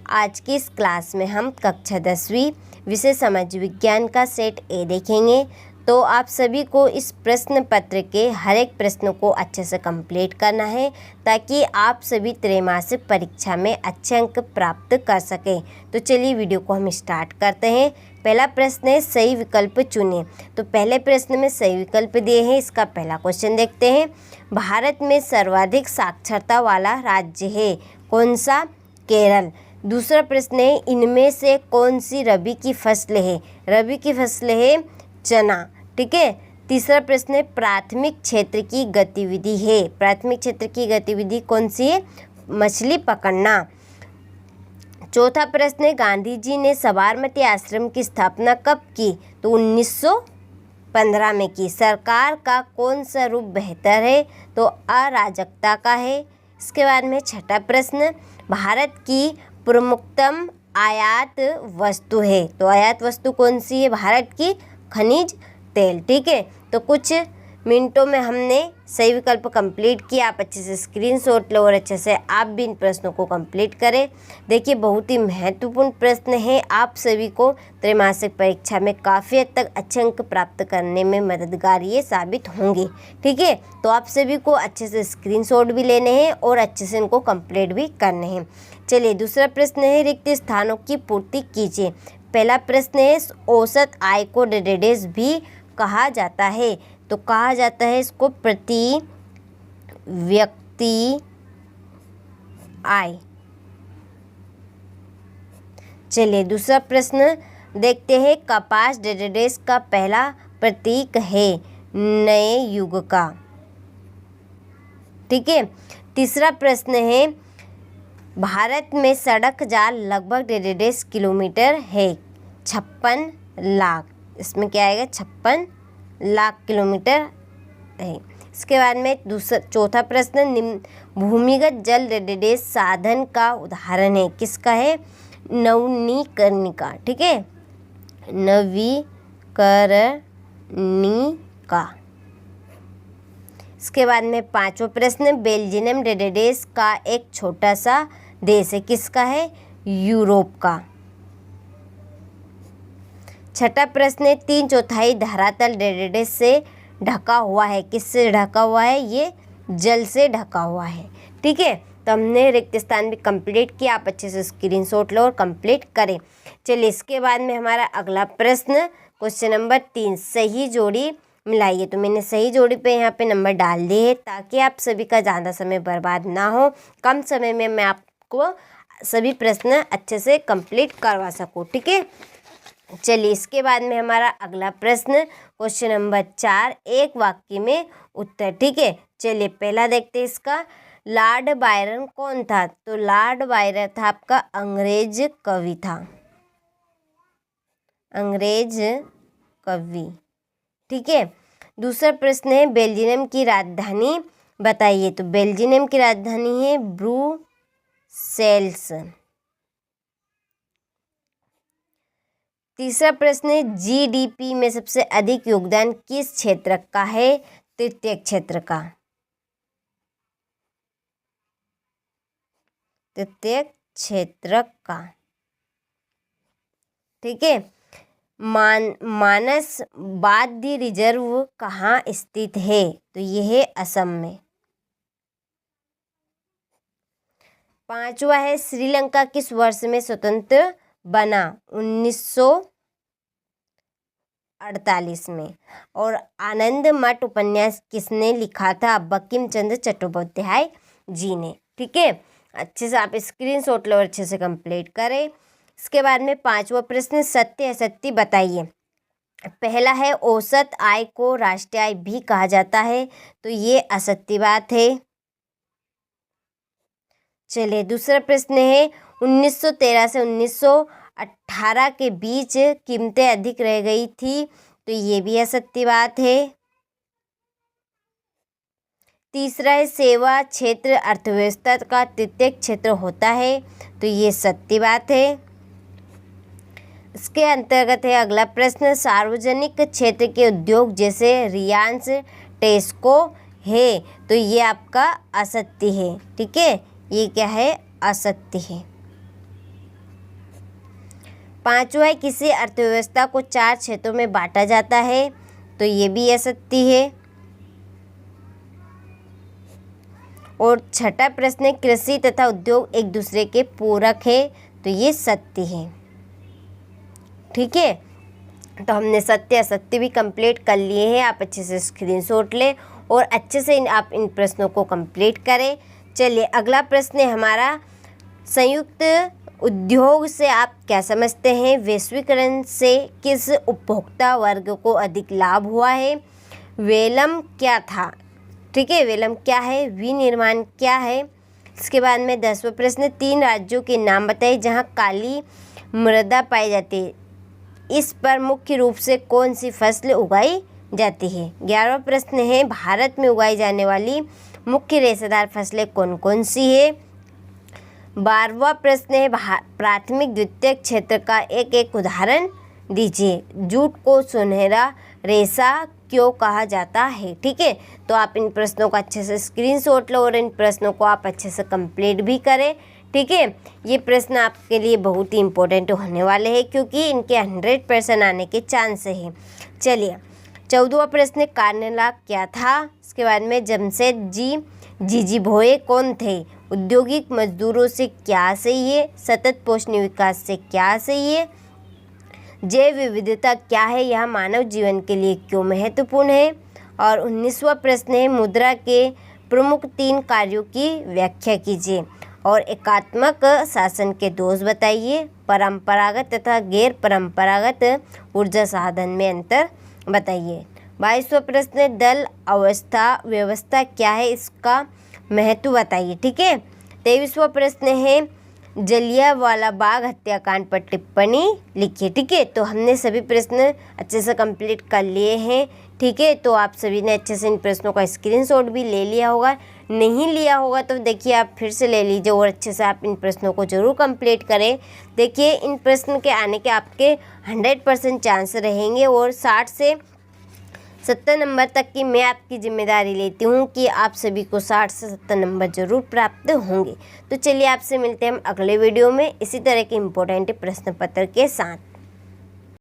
आज की इस क्लास में हम कक्षा 10वीं विषय समाज विज्ञान का सेट ए देखेंगे। तो आप सभी को इस प्रश्न पत्र के हर एक प्रश्न को अच्छे से कंप्लीट करना है ताकि आप सभी त्रैमासिक परीक्षा में अच्छे अंक प्राप्त कर सकें। तो चलिए वीडियो को हम स्टार्ट करते हैं। पहला प्रश्न है सही विकल्प चुनें। तो पहले प्रश्न में सही विकल्प दिए हैं। इसका पहला क्वेश्चन देखते हैं। भारत में सर्वाधिक साक्षरता वाला राज्य है कौन सा? केरल। दूसरा प्रश्न है इनमें से कौन सी रबी की फसल है? रबी की फसल है चना। ठीक है। तीसरा प्रश्न है प्राथमिक क्षेत्र की गतिविधि है। प्राथमिक क्षेत्र की गतिविधि कौन सी है? मछली पकड़ना। चौथा प्रश्न है गांधी जी ने साबरमती आश्रम की स्थापना कब की? तो 1915 में की। सरकार का कौन सा रूप बेहतर है? तो अराजकता का है। इसके बाद में छठा प्रश्न भारत की प्रमुखतम आयात वस्तु है। तो आयात वस्तु कौन सी है भारत की? खनिज तेल। ठीक है। तो कुछ मिनटों में हमने सही विकल्प कंप्लीट किया। आप अच्छे से स्क्रीनशॉट लो और अच्छे से आप भी इन प्रश्नों को कंप्लीट करें। देखिए बहुत ही महत्वपूर्ण प्रश्न है। आप सभी को त्रैमासिक परीक्षा में काफ़ी हद तक अच्छे अंक प्राप्त करने में मददगार ये साबित होंगे। ठीक है। तो आप सभी को अच्छे से स्क्रीनशॉट भी लेने हैं और अच्छे से इनको कंप्लीट भी करने हैं। चलिए दूसरा प्रश्न है रिक्त स्थानों की पूर्ति कीजिए। पहला प्रश्न है औसत आय को डेडेस भी कहा जाता है। तो कहा जाता है इसको प्रति व्यक्ति आय। चलिए दूसरा प्रश्न देखते हैं। कपास डेडेस का पहला प्रतीक है नए युग का। ठीक है। तीसरा प्रश्न है भारत में सड़क जाल लगभग 1.5 किलोमीटर है। 56 लाख। इसमें क्या आएगा? 56 लाख किलोमीटर है। इसके बाद में चौथा प्रश्न भूमिगत जल डेडेस साधन का उदाहरण है। किसका है? नवीकरणिका। ठीक है। नवीकरणिका। इसके बाद में पांचवा प्रश्न बेल्जियम डेडेस का एक छोटा सा देश है। किसका है? यूरोप का। छठा प्रश्न 3/4 धरातल डेडेस से ढका हुआ है। किससे ढका हुआ है? ये जल से ढका हुआ है। ठीक है। तो हमने रिक्त स्थान भी कंप्लीट किया। आप अच्छे से स्क्रीनशॉट लो और कंप्लीट करें। चलिए इसके बाद में हमारा अगला प्रश्न क्वेश्चन नंबर 3 सही जोड़ी मिलाइए। तो मैंने सही जोड़ी पे यहाँ पे नंबर डाल दिए हैं ताकि आप सभी का ज़्यादा समय बर्बाद ना हो। कम समय में मैं आपको सभी प्रश्न अच्छे से कंप्लीट करवा सकूँ। ठीक है। चलिए इसके बाद में हमारा अगला प्रश्न क्वेश्चन नंबर 4 एक वाक्य में उत्तर। ठीक है। चलिए पहला देखते हैं इसका। लॉर्ड बायरन कौन था? तो लॉर्ड बायरन था आपका अंग्रेज कवि था। अंग्रेज कवि। ठीक है। दूसरा प्रश्न है बेल्जियम की राजधानी बताइए। तो बेल्जियम की राजधानी है ब्रुसेल्स। तीसरा प्रश्न है जीडीपी में सबसे अधिक योगदान किस क्षेत्र का है? तृतीय क्षेत्र का। तृतीय क्षेत्र का। ठीक है। मानस वाद्य रिजर्व कहाँ स्थित है? तो यह है असम में। पांचवा है श्रीलंका किस वर्ष में स्वतंत्र बना? 1948 में। और आनंद मठ उपन्यास किसने लिखा था? बंकिम चंद्र चट्टोपाध्याय जी ने। ठीक है। अच्छे से आप स्क्रीनशॉट लो और अच्छे से कंप्लीट करें। इसके बाद में पांचवा प्रश्न सत्य असत्य बताइए। पहला है औसत आय को राष्ट्रीय आय भी कहा जाता है। तो ये असत्य बात है। चलिए दूसरा प्रश्न है 1913 से 1918 के बीच कीमतें अधिक रह गई थी। तो ये भी असत्य बात है। तीसरा है सेवा क्षेत्र अर्थव्यवस्था का तृतीय क्षेत्र होता है। तो ये सत्य बात है। इसके अंतर्गत है अगला प्रश्न सार्वजनिक क्षेत्र के उद्योग जैसे रिलायंस टेस्को है। तो ये आपका असत्य है। ठीक है। ये क्या है? असत्य है। पांचवा है, किसी अर्थव्यवस्था को 4 क्षेत्रों में बांटा जाता है, तो ये भी असत्य है। और छठा प्रश्न है, कृषि तथा उद्योग एक दूसरे के पूरक है, तो ये सत्य है। ठीक है, तो हमने सत्य असत्य भी कंप्लीट कर लिए हैं। आप अच्छे से स्क्रीनशॉट लें और अच्छे से आप इन प्रश्नों को कंप्लीट करें। चलिए अगला प्रश्न है हमारा, संयुक्त उद्योग से आप क्या समझते हैं? वैश्वीकरण से किस उपभोक्ता वर्ग को अधिक लाभ हुआ है? वेलम क्या था? ठीक है, वेलम क्या है? विनिर्माण क्या है? इसके बाद में 10वां प्रश्न, 3 राज्यों के नाम बताइए जहां काली मृदा पाई जाती है। इस पर मुख्य रूप से कौन सी फसल उगाई जाती है? 11वां प्रश्न है, भारत में उगाई जाने वाली मुख्य रेशेदार फसलें कौन कौन सी है? 12वां प्रश्न है, प्राथमिक द्वितीयक क्षेत्र का एक उदाहरण दीजिए। जूट को सुनहरा रेशा क्यों कहा जाता है? ठीक है, तो आप इन प्रश्नों का अच्छे से स्क्रीनशॉट लो और इन प्रश्नों को आप अच्छे से कंप्लीट भी करें। ठीक है, ये प्रश्न आपके लिए बहुत ही इम्पोर्टेंट होने वाले हैं क्योंकि इनके 100% आने के चांस हैं। चलिए 14वां प्रश्न, कार्नेला क्या था? इसके बाद में जमशेद जीजी भोये कौन थे? औद्योगिक मजदूरों से क्या सही है? सतत पोषणीय विकास से क्या सही है? जैव विविधता क्या है? यह मानव जीवन के लिए क्यों महत्वपूर्ण है? और 19वां प्रश्न है, मुद्रा के प्रमुख 3 कार्यों की व्याख्या कीजिए और एकात्मक शासन के दोष बताइए। परंपरागत तथा गैर परंपरागत ऊर्जा साधन में अंतर बताइए। 22वां प्रश्न, दल व्यवस्था क्या है? इसका महत्व बताइए। ठीक है, 23वां प्रश्न है, जलियांवाला बाग हत्याकांड पर टिप्पणी लिखिए। ठीक है, तो हमने सभी प्रश्न अच्छे से कंप्लीट कर लिए हैं। ठीक है, तो आप सभी ने अच्छे से इन प्रश्नों का स्क्रीनशॉट भी ले लिया होगा। नहीं लिया होगा तो देखिए आप फिर से ले लीजिए और अच्छे से आप इन प्रश्नों को ज़रूर कंप्लीट करें। देखिए इन प्रश्न के आने के आपके 100% चांस रहेंगे और 60 से 70 नंबर तक की मैं आपकी जिम्मेदारी लेती हूँ कि आप सभी को 60 से 70 नंबर जरूर प्राप्त होंगे। तो चलिए आपसे मिलते हैं हम अगले वीडियो में इसी तरह के इम्पोर्टेंट प्रश्न पत्र के साथ।